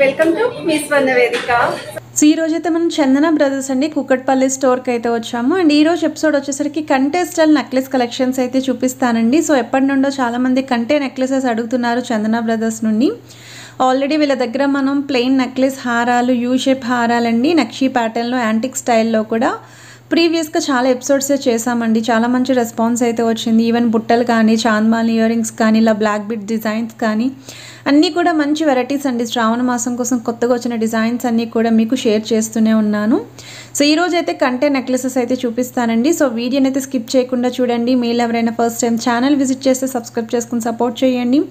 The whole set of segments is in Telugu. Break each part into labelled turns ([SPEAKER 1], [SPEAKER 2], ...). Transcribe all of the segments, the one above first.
[SPEAKER 1] వెల్కమ్ టు మీ స్వర్ణ వేదిక.
[SPEAKER 2] సో ఈ రోజు అయితే మనం చందన బ్రదర్స్ అండి కుకట్పల్లి స్టోర్కి అయితే వచ్చాము. అండ్ ఈ రోజు ఎపిసోడ్ వచ్చేసరికి కంటే స్టైల్ నెక్లెస్ కలెక్షన్స్ అయితే చూపిస్తానండి. సో ఎప్పటి నుండో చాలామంది కంటే నెక్లెసెస్ అడుగుతున్నారు చందన బ్రదర్స్ నుండి. ఆల్రెడీ వీళ్ళ దగ్గర మనం ప్లెయిన్ నెక్లెస్ హారాలు, యూ షేప్ హారాలండి, నక్షీ ప్యాటర్న్లో, యాంటిక్ స్టైల్లో కూడా ప్రీవియస్గా చాలా ఎపిసోడ్సే చేసామండి. చాలా మంచి రెస్పాన్స్ అయితే వచ్చింది. ఈవెన్ బుట్టలు కానీ, చాంద్మాల్ ఇయర్ రింగ్స్ కానీ, ఇలా బ్లాక్ బిట్ డిజైన్స్ కానీ అన్నీ కూడా మంచి వెరైటీస్ అండి. శ్రావణ మాసం కోసం కొత్తగా వచ్చిన డిజైన్స్ అన్నీ కూడా మీకు షేర్ చేస్తూనే ఉన్నాను. సో ఈరోజు అయితే కంటే నెక్లెసెస్ అయితే చూపిస్తానండి. సో వీడియోని అయితే స్కిప్ చేయకుండా చూడండి. మీరు ఎవరైనా ఫస్ట్ టైం ఛానల్ విజిట్ చేస్తే సబ్స్క్రైబ్ చేసుకుని సపోర్ట్ చేయండి.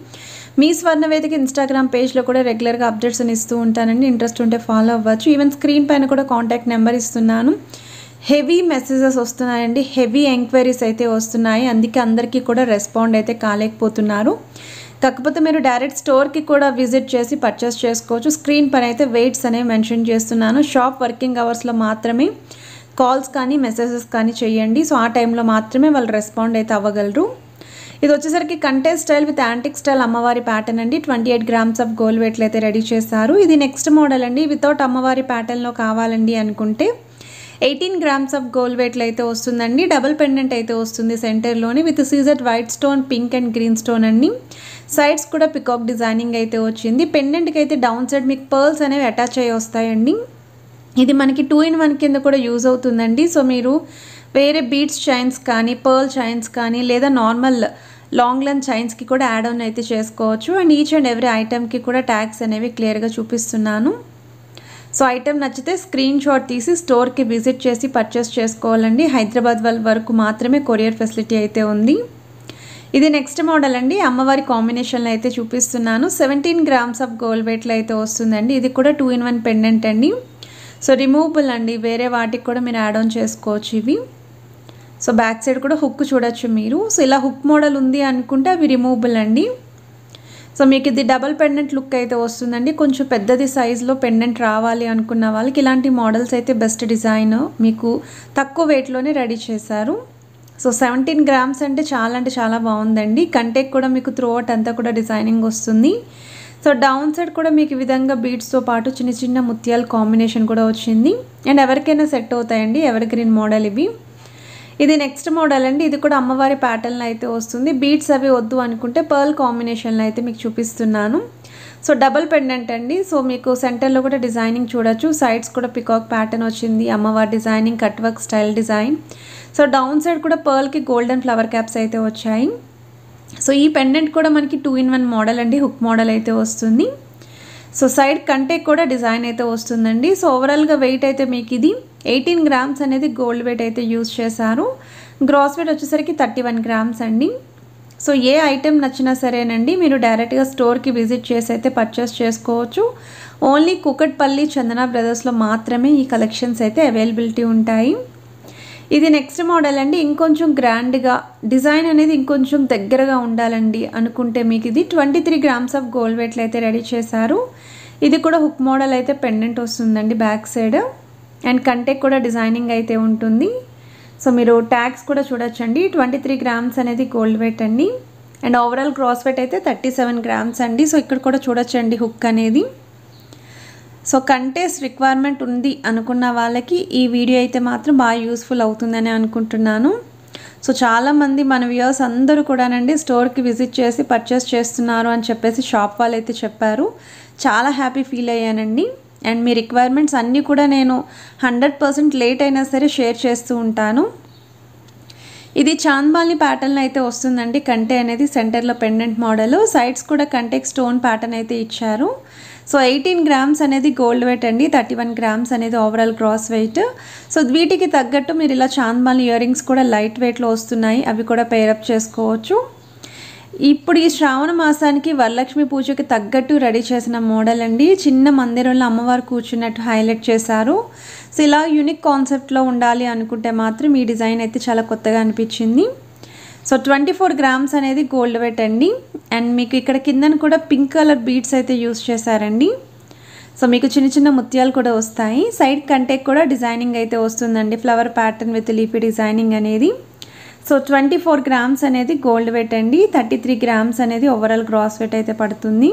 [SPEAKER 2] మీ స్వర్ణ వేదిక ఇన్స్టాగ్రామ్ పేజ్లో కూడా రెగ్యులర్గా అప్డేట్స్ అని ఇస్తూ ఉంటానండి. ఇంట్రెస్ట్ ఉంటే ఫాలో అవ్వచ్చు. ఈవెన్ స్క్రీన్ పైన కూడా కాంటాక్ట్ నెంబర్ ఇస్తున్నాను. హెవీ మెసేజెస్ వస్తున్నాయండి, హెవీ ఎంక్వైరీస్ అయితే వస్తున్నాయి. అందుకే అందరికీ కూడా రెస్పాండ్ అయితే కాలేకపోతున్నారు. కాకపోతే మీరు డైరెక్ట్ స్టోర్కి కూడా విజిట్ చేసి పర్చేస్ చేసుకోవచ్చు. స్క్రీన్ పైన అయితే వెయిట్స్ అనేవి మెన్షన్ చేస్తున్నాను. షాప్ వర్కింగ్ అవర్స్లో మాత్రమే కాల్స్ కానీ మెసేజెస్ కానీ చేయండి. సో ఆ టైంలో మాత్రమే వాళ్ళు రెస్పాండ్ అయితే అవ్వగలరు. ఇది వచ్చేసరికి కంటే స్టైల్ విత్ యాంటిక్ స్టైల్ అమ్మవారి ప్యాటర్న్ అండి. 28 గ్రామ్స్ ఆఫ్ గోల్డ్ వెయిట్లు అయితే రెడీ చేశారు. ఇది నెక్స్ట్ మోడల్ అండి. వితౌట్ అమ్మవారి ప్యాటర్న్లో కావాలండి అనుకుంటే 18 గ్రామ్స్ ఆఫ్ గోల్డ్ వెయిట్లు అయితే వస్తుందండి. డబుల్ పెండెంట్ అయితే వస్తుంది సెంటర్లోని with CZ white stone, pink and green stone అండి. సైడ్స్ కూడా పికాక్ డిజైనింగ్ అయితే వచ్చింది. పెండెంట్కి అయితే డౌన్ సైడ్ మీకు పర్ల్స్ అనేవి అటాచ్ అయ్యి వస్తాయండి. ఇది మనకి 2-in-1 కింద కూడా యూజ్ అవుతుందండి. సో మీరు వేరే బీడ్స్ చైన్స్ కానీ, పర్ల్ చైన్స్ కానీ, లేదా నార్మల్ లాంగ్ లెంత్ చైన్స్కి కూడా యాడ్ ఆన్ అయితే చేసుకోవచ్చు. అండ్ ఈచ్ అండ్ ఎవ్రీ ఐటెంకి కూడా ట్యాగ్స్ అనేవి క్లియర్గా చూపిస్తున్నాను. సో ఐటెం నచ్చితే స్క్రీన్ షాట్ తీసి స్టోర్కి విజిట్ చేసి పర్చేస్ చేసుకోవాలండి. హైదరాబాద్ వరకు మాత్రమే కొరియర్ ఫెసిలిటీ అయితే ఉంది. ఇది నెక్స్ట్ మోడల్ అండి. అమ్మవారి కాంబినేషన్లో అయితే చూపిస్తున్నాను. 17 గ్రామ్స్ ఆఫ్ గోల్డ్ వెయిట్లో అయితే వస్తుందండి. ఇది కూడా 2-in-1 పెండెంట్ అండి. సో రిమూవబుల్ అండి, వేరే వాటికి కూడా మీరు యాడ్ ఆన్ చేసుకోవచ్చు ఇవి. సో బ్యాక్ సైడ్ కూడా హుక్ చూడొచ్చు మీరు. సో ఇలా హుక్ మోడల్ ఉంది అనుకుంటే అవి రిమూవబుల్ అండి. సో మీకు ఇది డబల్ పెండెంట్ లుక్ అయితే వస్తుందండి. కొంచెం పెద్దది సైజులో పెండెంట్ రావాలి అనుకున్న వాళ్ళకి ఇలాంటి మోడల్స్ అయితే బెస్ట్ డిజైన్, మీకు తక్కువ వెయిట్లోనే రెడీ చేశారు. సో 17 గ్రామ్స్ అంటే చాలా బాగుందండి. కంటెక్ కూడా మీకు త్రూ అవుట్ అంతా కూడా డిజైనింగ్ వస్తుంది. సో డౌన్ సైడ్ కూడా మీకు ఈ విధంగా బీడ్స్తో పాటు చిన్న చిన్న ముత్యాల కాంబినేషన్ కూడా వచ్చింది. అండ్ ఎవరికైనా సెట్ అవుతాయండి, ఎవర్ గ్రీన్ మోడల్ ఇవి. ఇది నెక్స్ట్ మోడల్ అండి. ఇది కూడా అమ్మవారి ప్యాటర్న్లో అయితే వస్తుంది. బీడ్స్ అవి వద్దు అనుకుంటే పర్ల్ కాంబినేషన్లో అయితే మీకు చూపిస్తున్నాను. సో డబల్ పెండెంట్ అండి. సో మీకు సెంటర్లో కూడా డిజైనింగ్ చూడొచ్చు. సైడ్స్ కూడా పికాక్ ప్యాటర్న్ వచ్చింది. అమ్మవారి designing, cut work style design. So down side కూడా పర్ల్కి గోల్డెన్ ఫ్లవర్ క్యాప్స్ అయితే వచ్చాయి. సో ఈ పెండెంట్ కూడా మనకి 2-in-1 మోడల్ అండి, హుక్ మోడల్ అయితే వస్తుంది. సో సైడ్ కంటే కూడా డిజైన్ అయితే వస్తుందండి. సో ఓవరాల్గా వెయిట్ అయితే మీకు ఇది 18 గ్రామ్స్ అనేది గోల్డ్ వెయిట్ అయితే యూజ్ చేశారు. గ్రాస్ వెయిట్ వచ్చేసరికి 31 గ్రామ్స్ అండి. సో ఏ ఐటెం నచ్చినా సరేనండి, మీరు డైరెక్ట్గా స్టోర్కి విజిట్ చేసి అయితే పర్చేస్ చేసుకోవచ్చు. ఓన్లీ కుకట్పల్లి చందన బ్రదర్స్లో మాత్రమే ఈ కలెక్షన్స్ అయితే అవైలబిలిటీ ఉంటాయి. ఇది నెక్స్ట్ మోడల్ అండి. ఇంకొంచెం గ్రాండ్గా డిజైన్ అనేది ఇంకొంచెం దగ్గరగా ఉండాలండి అనుకుంటే మీకు ఇది 23 గ్రామ్స్ ఆఫ్ గోల్డ్ వెయిట్లు అయితే రెడీ చేశారు. ఇది కూడా హుక్ మోడల్ అయితే పెండెంట్ వస్తుందండి బ్యాక్ సైడ్. అండ్ కంటే కూడా డిజైనింగ్ అయితే ఉంటుంది. సో మీరు ట్యాగ్స్ కూడా చూడొచ్చండి. 23 గ్రామ్స్ అనేది గోల్డ్ వెయిట్ అండి. అండ్ ఓవరాల్ గ్రాస్ వెయిట్ అయితే 37 గ్రామ్స్ అండి. సో ఇక్కడ కూడా చూడొచ్చండి హుక్ అనేది. సో కంటెస్ రిక్వైర్మెంట్ ఉంది అనుకున్న వాళ్ళకి ఈ వీడియో అయితే మాత్రం బాగా యూస్ఫుల్ అవుతుందని అనుకుంటున్నాను. సో చాలామంది మన వ్యూయర్స్ అందరూ కూడానండి స్టోర్కి విజిట్ చేసి పర్చేస్ చేస్తున్నారు అని చెప్పేసి షాప్ వాళ్ళు అయితే చెప్పారు. చాలా హ్యాపీ ఫీల్ అయ్యానండి. అండ్ మీ రిక్వైర్మెంట్స్ అన్నీ కూడా నేను 100% లేట్ అయినా సరే షేర్ చేస్తూ ఉంటాను. ఇది చాంద్బాలి ప్యాటర్న్ అయితే వస్తుందండి. కంటే అనేది సెంటర్లో పెండెంట్ మోడల్, సైడ్స్ కూడా కంటెక్ స్టోన్ ప్యాటర్న్ అయితే ఇచ్చారు. సో 18 గ్రామ్స్ అనేది గోల్డ్ వెయిట్ అండి, 31 గ్రామ్స్ అనేది ఓవరాల్ గ్రాస్ వెయిట్. సో వీటికి తగ్గట్టు మీరు ఇలా చాంద్బాలి ఇయర్ రింగ్స్ కూడా లైట్ వెయిట్లో వస్తున్నాయి. అవి కూడా పేరప్ చేసుకోవచ్చు. ఇప్పుడు ఈ శ్రావణ మాసానికి వరలక్ష్మి పూజకి తగ్గట్టు రెడీ చేసిన మోడల్ అండి. చిన్న మందిరంలో అమ్మవారు కూర్చున్నట్టు హైలైట్ చేశారు. సో ఇలా యూనిక్ కాన్సెప్ట్లో ఉండాలి అనుకుంటే మాత్రం ఈ డిజైన్ అయితే చాలా కొత్తగా అనిపించింది. సో 24 గ్రామ్స్ అనేది గోల్డ్ వెయిట్ అండి. అండ్ మీకు ఇక్కడ కిందన కూడా పింక్ కలర్ బీడ్స్ అయితే యూజ్ చేశారండి. సో మీకు చిన్న చిన్న ముత్యాలు కూడా వస్తాయి. సైడ్ కంటే కూడా డిజైనింగ్ అయితే వస్తుందండి, flower pattern with leafy designing అనేది. సో 24 గ్రామ్స్ అనేది గోల్డ్ వెయిట్ అండి. 33 గ్రామ్స్ అనేది ఓవరాల్ గ్రాస్ వెయిట్ అయితే పడుతుంది.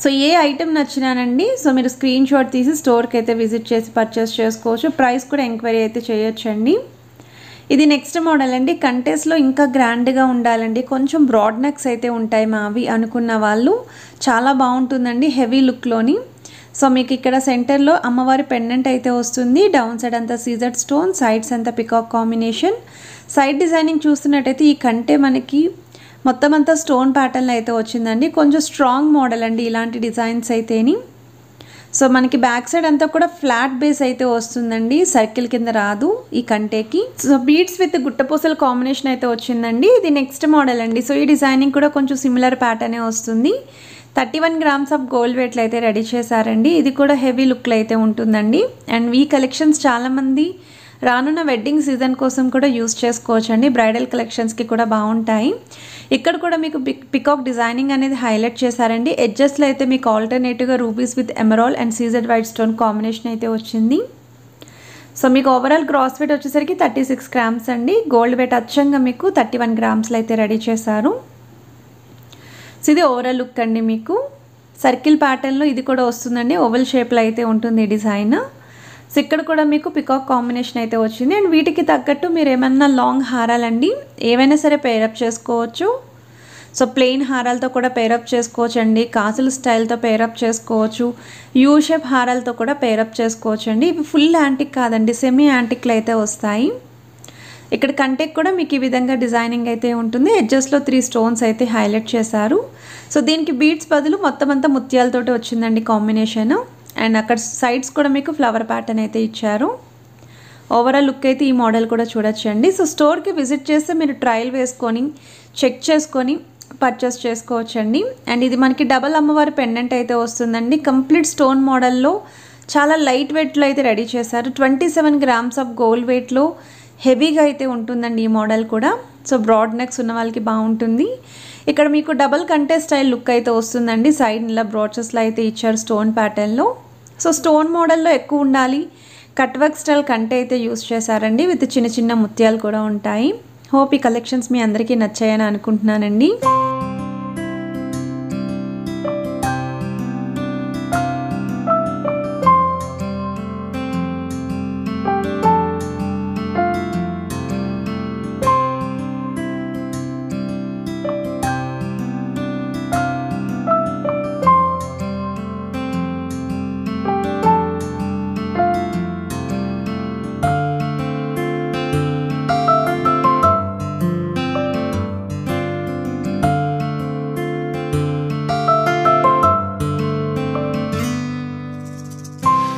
[SPEAKER 2] సో ఏ ఐటెం నచ్చినానండి సో మీరు స్క్రీన్ షాట్ తీసి స్టోర్కి అయితే విజిట్ చేసి పర్చేస్ చేసుకోవచ్చు. ప్రైస్ కూడా ఎంక్వైరీ అయితే చేయొచ్చండి. ఇది నెక్స్ట్ మోడల్ అండి. కంటెస్ట్లో ఇంకా గ్రాండ్గా ఉండాలండి, కొంచెం బ్రాడ్ నెక్స్ అయితే ఉంటాయి మావి అనుకున్న వాళ్ళు చాలా బాగుంటుందండి హెవీ లుక్లోని. సో మీకు ఇక్కడ సెంటర్లో అమ్మవారి పెండెంట్ అయితే వస్తుంది. డౌన్ సైడ్ అంతా సీజర్ స్టోన్, సైడ్స్ అంతా పికాక్ కాంబినేషన్. సైడ్ డిజైనింగ్ చూస్తున్నట్టయితే ఈ కంటే మనకి మొత్తం అంతా స్టోన్ ప్యాటర్న్ అయితే వచ్చిందండి. కొంచెం స్ట్రాంగ్ మోడల్ అండి ఇలాంటి డిజైన్స్ అయితేని. సో మనకి బ్యాక్ సైడ్ అంతా కూడా ఫ్లాట్ బేస్ అయితే వస్తుందండి, సర్కిల్ కింద రాదు ఈ కంటేకి. సో బీడ్స్ విత్ గుట్టపూసల కాంబినేషన్ అయితే వచ్చిందండి. ఇది నెక్స్ట్ మోడల్ అండి. సో ఈ డిజైనింగ్ కూడా కొంచెం సిమిలర్ ప్యాటర్నే వస్తుంది. 31 గ్రామ్స్ ఆఫ్ గోల్డ్ వెయిట్లు అయితే రెడీ చేశారండి. ఇది కూడా హెవీ లుక్లో అయితే ఉంటుందండి. అండ్ ఈ కలెక్షన్స్ చాలామంది రానున్న వెడ్డింగ్ సీజన్ కోసం కూడా యూస్ చేసుకోవచ్చండి. బ్రైడల్ కలెక్షన్స్కి కూడా బాగుంటాయి. ఇక్కడ కూడా మీకు పికాక్ డిజైనింగ్ అనేది హైలైట్ చేశారండి. ఎడ్జెస్లో అయితే మీకు ఆల్టర్నేటివ్గా rubies with emerald and CZ white stone combination అయితే వచ్చింది. సో మీకు ఓవరాల్ గ్రాస్ వెయిట్ వచ్చేసరికి 36 గ్రామ్స్ అండి. గోల్డ్ వెయిట్ అచ్చంగా మీకు 31 గ్రామ్స్లో అయితే రెడీ చేశారు. సో ఇది ఓవరాల్ లుక్ అండి. మీకు సర్కిల్ ప్యాటర్న్లో ఇది కూడా వస్తుందండి, ఓవల్ షేప్లో అయితే ఉంటుంది డిజైన్. సో ఇక్కడ కూడా మీకు పికాక్ కాంబినేషన్ అయితే వచ్చింది. అండ్ వీటికి తగ్గట్టు మీరు ఏమన్నా లాంగ్ హారాలండి ఏవైనా సరే పేరప్ చేసుకోవచ్చు. సో ప్లెయిన్ హారాలతో కూడా పేరప్ చేసుకోవచ్చు అండి, కాసుల స్టైల్తో పేరప్ చేసుకోవచ్చు, యూ షేప్ హారాలతో కూడా పేరప్ చేసుకోవచ్చు అండి. ఇవి ఫుల్ యాంటిక్ కాదండి, సెమీ యాంటిక్లు అయితే వస్తాయి. ఇక్కడ కంటెక్ కూడా మీకు ఈ విధంగా డిజైనింగ్ అయితే ఉంటుంది. ఎడ్జెస్లో 3 స్టోన్స్ అయితే హైలైట్ చేశారు. సో దీనికి బీడ్స్ బదులు మొత్తం అంతా ముత్యాలతోటి వచ్చిందండి కాంబినేషన్. అండ్ అక్కడ సైడ్స్ కూడా మీకు ఫ్లవర్ ప్యాటర్న్ అయితే ఇచ్చారు. ఓవరాల్ లుక్ అయితే ఈ మోడల్ కూడా చూడొచ్చండి. సో స్టోర్కి విజిట్ చేస్తే మీరు ట్రయల్ వేసుకొని చెక్ చేసుకొని పర్చేస్ చేసుకోవచ్చండి. అండ్ ఇది మనకి డబల్ అమ్మవారి పెండెంట్ అయితే వస్తుందండి. కంప్లీట్ స్టోన్ మోడల్లో చాలా లైట్ వెయిట్లో అయితే రెడీ చేశారు. 27 గ్రామ్స్ ఆఫ్ గోల్డ్ వెయిట్లో హెవీగా అయితే ఉంటుందండి ఈ మోడల్ కూడా. సో బ్రాడ్ నెక్స్ ఉన్న వాళ్ళకి బాగుంటుంది. ఇక్కడ మీకు డబల్ కంటే స్టైల్ లుక్ అయితే వస్తుందండి. సైడ్ ఇలా బ్రాచెస్లో అయితే ఇచ్చారు స్టోన్ ప్యాటర్న్లో. సో స్టోన్ మోడల్లో ఎక్కువ ఉండాలి, కట్ వర్క్ స్టైల్ కంటే అయితే యూస్ చేశారండి. విత్ చిన్న చిన్న ముత్యాలు కూడా ఉంటాయి. హోప్ ఈ కలెక్షన్స్ మీ అందరికీ నచ్చాయని అనుకుంటున్నానండి.